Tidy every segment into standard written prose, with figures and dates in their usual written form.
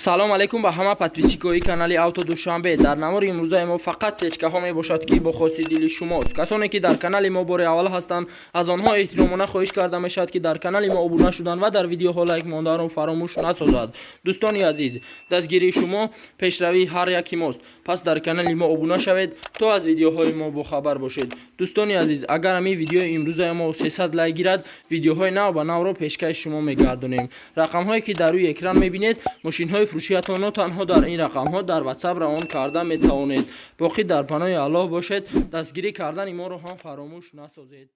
салом алейкум ба ҳама подписчикои канали авто душанбе. дар навори имрӯзаи мо фақат сечкаҳо мебошад ки бо хости дили шумост. касоне ки дар канали мо бори аввал ҳастанд, аз онҳо эҳтиромона хоҳиш карда мешавад ки дар канали мо обуна шуданд ва дар видеоҳо лайк монданро фаромӯш насозад. дӯстони азиз, дастгирии шумо пешравии ҳар яки мост. пас дар канали мо обуна шавед то аз видеоҳои мо бохабар бошед. дӯстони азиз, агар ҳамин видеои имрӯзаи мо 300 лайк гирад, видеоҳои нав ба навро пешкаши шумо мегардонем. рақамҳое ки дар рӯи экран мебинед, мошинҳои фурӯшиатонро танҳо дар ин рақамҳо дар WhatsApp равон карда метавонед. боқӣ дар паноҳи Аллоҳ бошед. дастгирӣ кардани моро ҳам фаромӯш насозед.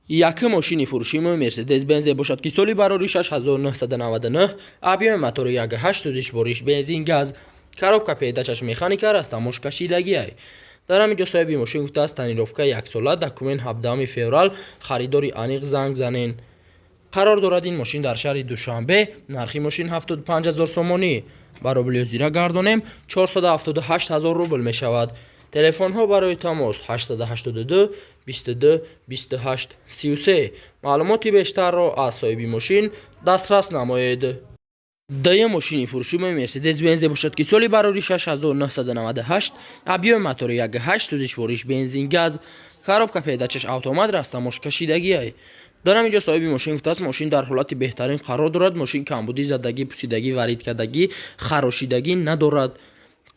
Яким мошини фурӯшии Mercedes Benz бошад ки соли барори 6999, объеми мотори 1.8 сӯзиш бориш бензин газ, коробка передачаш механика растамошкашидагиай. дар ҳамин ҷо соҳиби мошин гуфтааст тонировка 1 сола, документ 17 феврал, харидори аниқ занг занен. қарор дорад ин мошин дар шаҳри Душанбе, нархи мошин 75000 сомонӣ. барои билёзира гардонем 478 000 рубл мешавад. телефонҳо барои тамос 882 22 28 33. маълумоти бештарро аз соҳиби мошин дастрас намоед. Даям мошини фурӯшии Mercedes Benz бошад ки соли барори 6998, объеми мотори 1.8 сӯзиш бориш бензин газ, коробка передачаш автомат растамошкашидагиай. дар ҳамин ҷо соҳиби мошин гуфтааст мошин дар ҳолати беҳтарин қарор дорад. мошин камбудӣ, задагӣ, пусидагӣ, варидкардагӣ, харошидагӣ надорад.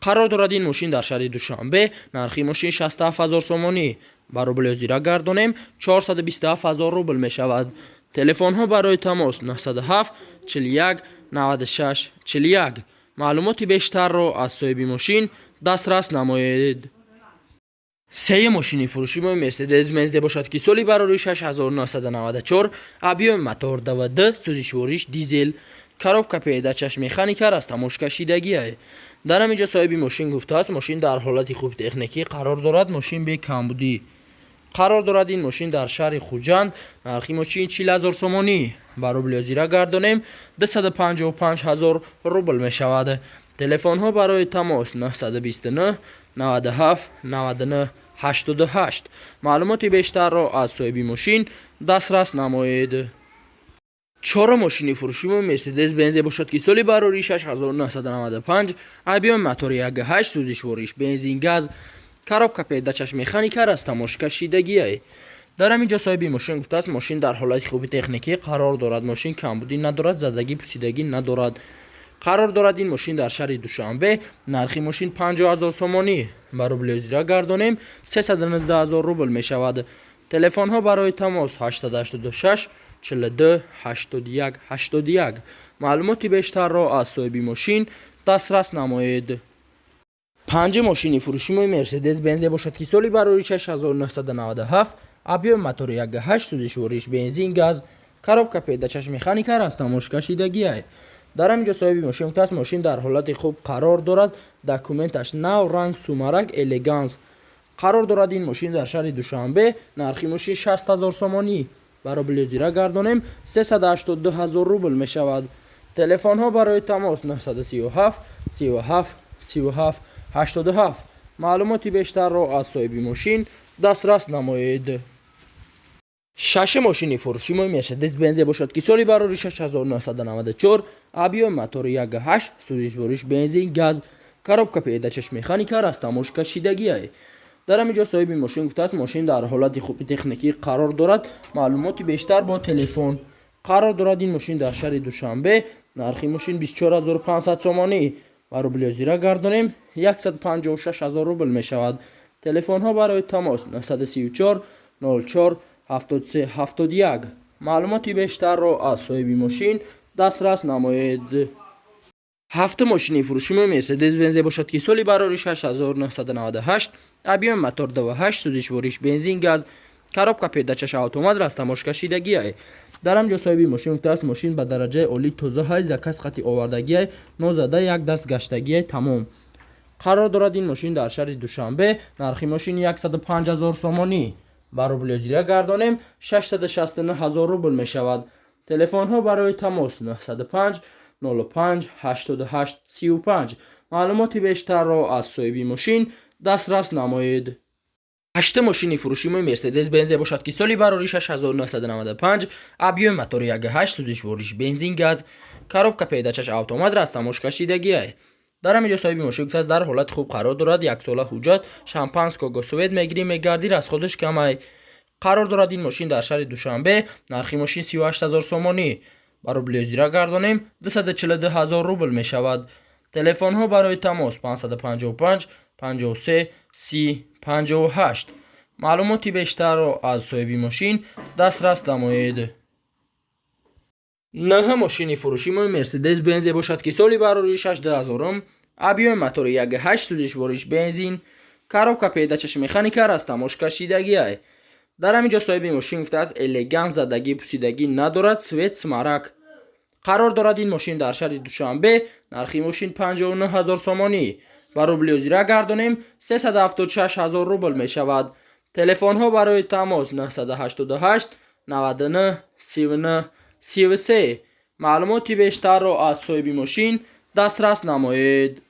қарор дорад ин мошин дар шаҳри Душанбе, нархи мошин 67000 сомонӣ. барои билёзира гардонем 427000 рубл мешавад. телефонҳо барои тамос 907 41 96 41. маълумоти бештарро аз соҳиби мошин дастрас намоед. сеюм мошини фурӯшии Mercedes Benz бошад ки соли барори 6994, объеми мотор ДВД, сӯзиш бориш дизел, коробка передачаш механика растамошкашидагиай. дар ҳамин ҷо соҳиби мошин гуфтааст мошин дар ҳолати хуби техникӣ қарор дорад. мошин бе камбудӣ. қарор дорад ин мошин дар шаҳри Хуҷанд, нархи мошин 40000 сомонӣ. барои билёзира гардонем 255000 рубл мешавад. телефонҳо барои тамос 929 97 99 88. маълумоти бештарро аз соҳиби мошин дастрас намоед. чорум мошини фурӯшии Mercedes Benz бошад ки соли барори 6995, объеми мотори 1.8 сӯзиш бориш бензин газ, коробка передачаш механика растамошкашидагиай. дар ҳамин ҷо соҳиби мошин гуфтааст мошин дар ҳолати хуби техникӣ қарор дорад. мошин камбудӣ надорад, задагӣ, пусидагӣ надорад. қарор дорад ин мошин дар шаҳри Душанбе, нархи мошин 50000 сомонӣ. барои билёзира гардонем 319000 рубл мешавад. телефонҳо барои тамос 886 42 81 81. маълумоти бештарро аз соҳиби мошин дастрас намоед. панҷум мошини фурӯшии Mercedes Benz бошад ки соли барори 6997, объеми мотори 1.8 сӯзиш бориш бензин газ, коробка передачаш механика растамошкашидагиай. дар ҳамин ҷо соҳиби мошин гуфтааст мошин дар ҳолати хуб қарор дорад. документаш нав, ранг, сумарак, элеганс. қарор дорад ин мошин дар шаҳри Душанбе, нархи мошин 60000 сомонӣ. барои билёзира гардонем 382000 рубл мешавад. телефонҳо барои тамос 937 37 37 87. маълумоти бештарро аз соҳиби мошин дастрас намоед. шашум мошини фурӯшии Mercedes Benz бошад ки соли барори 6994, объеми мотори 1.8 сӯзиш бориш бензин газ, коробка передачаш механика растамошкашидагиай. дар ҳамин ҷо соҳиби мошин гуфтааст мошин дар ҳолати хуби техникӣ қарор дорад. маълумоти бештар бо телефон. қарор дорад ин мошин дар шаҳри Душанбе, нархи мошин 24500 сомонӣ. барои билёзира гардонем 156000 рубл мешавад. телефонҳо барои тамос 934 04 73 71. маълумоти бештарро аз соҳиби мошин дастрас намоед. ҳафтум мошини фурӯшии Mercedes Benz бошад ки соли барори 6998, объеми мотор 2.8 сӯзиш бориш бензин газ, коробка передачаш автомат растамошкашидагиай. дар ҳамин ҷо соҳиби мошин гуфтааст мошин ба дараҷаи олӣ тоза ҳай, закас қати овардагиай, нозада як даст гаштагиай тамом. қарор дорад ин мошин дар шаҳри Душанбе, нархи мошин 105000 сомонӣ. барои билёзира гардонем 669000 рубл мешавад. телефонҳо барои тамос 905 05 88 35. маълумоти бештарро аз соҳиби мошин дастрас намоед. هشت ماشین فروشی مرسدس بنز باشد که سالی برای 6995 объем мотори 1.8 سوزش ورش بنزین گاز коробка پیداچش اتومات را استماش کشیدگی است. در همینجا صاحب ماشین گفته در حالت خوب قرار دارد. یک ساله حجت شامپانسکو گوسوید میگیری میگردی از خودش کمای قرار دارد. این ماشین در شهر دوشنبه نرخ ماشین 38000 سومانی برای بلیزی را گردانیم 242000 روبل می شود. تلفن ها برای تماس 555 53 30 58. معلوماتی بیشتر را از صاحب ماشین دسترس نمایید. نه ماشین فروشی مرسدس بنز باشد که سالی برای 16000 объем мотори 1.8 سوزش ورش بنزین коробка پیداچش مکانیکا را استماش کشیدگی است. در همینجا صاحب ماشین گفته است الگان زدگی پوسیدگی ندارد. سویت سمارک قرار دارد. این ماشین در شهر دوشنبه نرخ ماشین 59000 سومانی برای بلیوزی را گردانیم 376000 روبل می شود. تلفن ها برای تماس 988 99 39 33. معلوماتی بیشتر را از صاحب ماشین دسترس نمایید.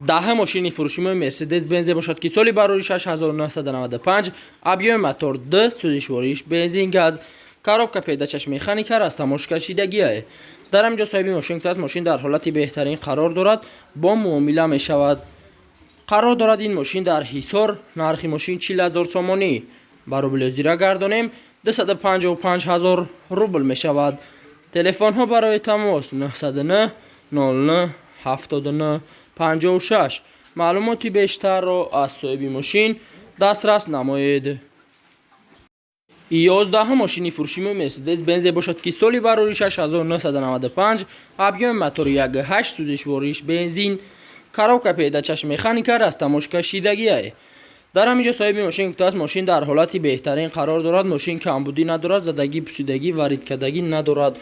ده ماشین فروشی مرسدس بنز باشد که سالی برای 6995 объем мотор 2 سوزش ورش بنزین گاز коробка پیداچش مکانیکا را استماش کشیدگی است. در همینجا صاحب ماشین گفته است ماشین در حالت بهترین قرار دارد با معامله می شود. قرار دارد این ماشین در حصار نرخ ماشین 40000 سومانی برای بلیزی را گردانیم 255000 روبل می شود. تلفن ها برای تماس 909 09 79 56. معلوماتی بیشتر را از صاحب ماشین دسترس نمایید. 11 ماشین فروشی مرسدس بنز باشد که سالی برای 6995 объем мотори 1.8 سوزش ورش بنزین коробка پیداچش مکانیکا را استماش کشیدگی است. در همینجا صاحب ماشین گفته است ماشین در حالت بهترین قرار دارد. ماشین کمبودی ندارد. زدگی پوسیدگی وارد کردگی ندارد.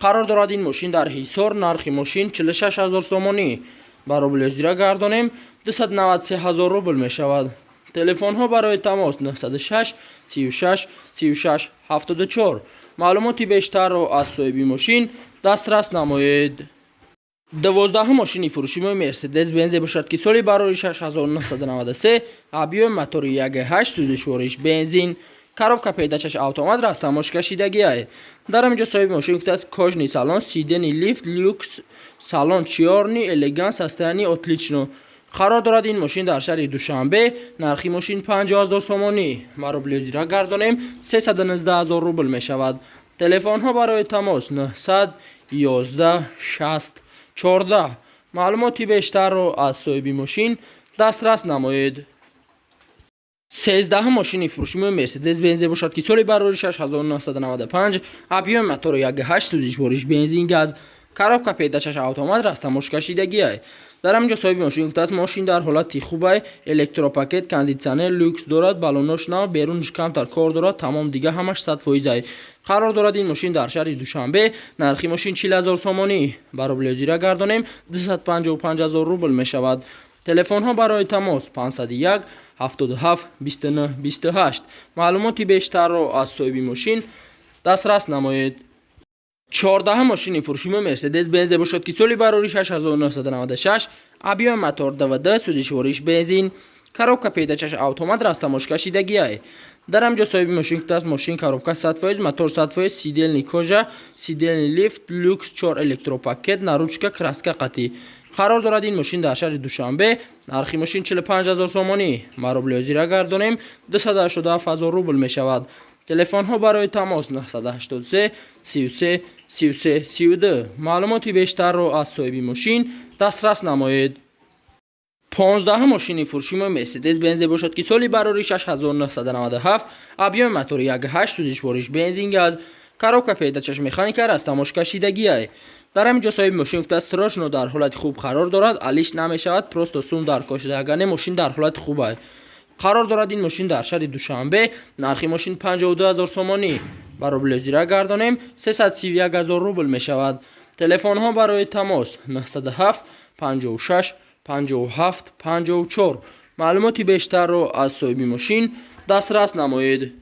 قرار دارد این ماشین در حصار نرخ ماشین 46000 سومانی برای بلیزی را گردانیم 293000 روبل می شود. تلفن ها برای تماس 906 36 36 74. معلوماتی بیشتر را از صاحب ماشین دسترس نمایید. 12 ماشین فروشی مرسدس بنز باشد که سالی برای 6993 объем мотори 1.8 سوزش ورش بنزین коробка پیداچش اتومات را استماش کشیدگی است. در همینجا صاحب ماشین گفته است کожный салон сидений лифт люкс салон черный элеганс состояние отлично. قرار دارد این ماشین در شهر دوشنبه نرخ ماشین 50000 سومانی برای بلیزی را گردانیم 319000 روبل می شود. تلفن ها برای تماس 900 11 60 14. معلوماتی بیشتر را از صاحب ماشین دسترس نمایید. 13 ماشین فروشی مرسدس بنز باشد که سالی برای 6995 объем мотори 1.8 سوزش ورش بنزین گاز коробка پیداچش اتومات را استماش کشیدگی است. در همینجا صاحب ماشین گفته است ماشین در حالت خوب است. الکتروپاکت کاندیسیونر لوکس دارد. بالونش نه بیرونش کمتر کار دارد. تمام دیگه همش 100% است. قرار دارد این ماشین در شهر دوشنبه نرخ ماشین 40000 سومانی برای بلیزی را گردانیم 255000 روبل می شود. تلفن ها برای تماس 501 77 29 28. معلوماتی بیشتر را از صاحب ماشین دسترس نمایید. 14 ماشین فروشی مرسدس بنز باشد که سالی برای 6996 объем мотор 2.2 سوزش ورش بنزین коробка پیداچش اتومات را استماش کشیدگی است. در همینجا صاحب ماشین گفته است ماشین коробка 100% мотор 100% сидельный кожа сидельный лифт люкс 4 الکتروپاکت наручка краска قطعی. قرار دارد این ماشین در شهر دوشنبه نرخ ماشین 45000 سومانی برای بلیزی را گردانیم 287000 روبل می شود. تلفن ها برای تماس 983 33 33 32. معلوماتی بیشتر را از صاحب ماشین دسترس نمایید. 15 ماشین فروشی مرسدس بنز باشد که سالی برای 6997 объем мотори 1.8 سوزش ورش بنزین گاز коробка پیداچش مکانیکا را استماش کشیدگی است. در همینجا صاحب ماشین گفته است تراشنو در حالت خوب قرار دارد. علیش نمی شود. پروست سوم در کشیدگی ماشین در حالت خوب است. قرار دارد این ماشین در شهر دوشنبه نرخ ماشین 52000 سومانی برای بلیزی را گردانیم 331000 روبل می شود. تلفن ها برای تماس 907 56 57 54. معلوماتی بیشتر را از صاحب ماشین دسترس نمایید.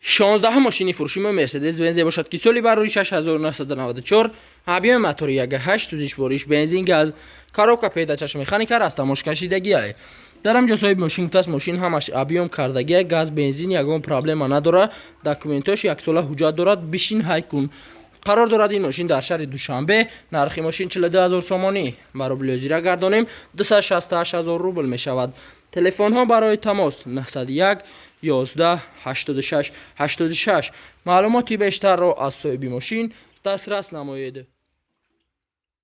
16 ماشینی فروشی مرسدس بنز باشد که سالی بر روی 6994 объем мотори 1.8 سوزش بارش بنزین گاز коробка پیداچش مکانیکا растамош кашидагӣ ай дар ҳамҷо соҳиби мошин гуфтааст мошин ҳамаш объем кардагӣ газ бензин ягон проблема надорад документош яксола ҳуҷҷат дорад бишин ҳай кун қарор дорад ин мошин дар шаҳри душанбе нархи мошин 42000 сомонӣ барои лёзира гардонем 268000 рубл мешавад телефонҳо барои тамос 901 11 86 86 маълумоти бештарро аз соҳиби мошин дастрас намоед.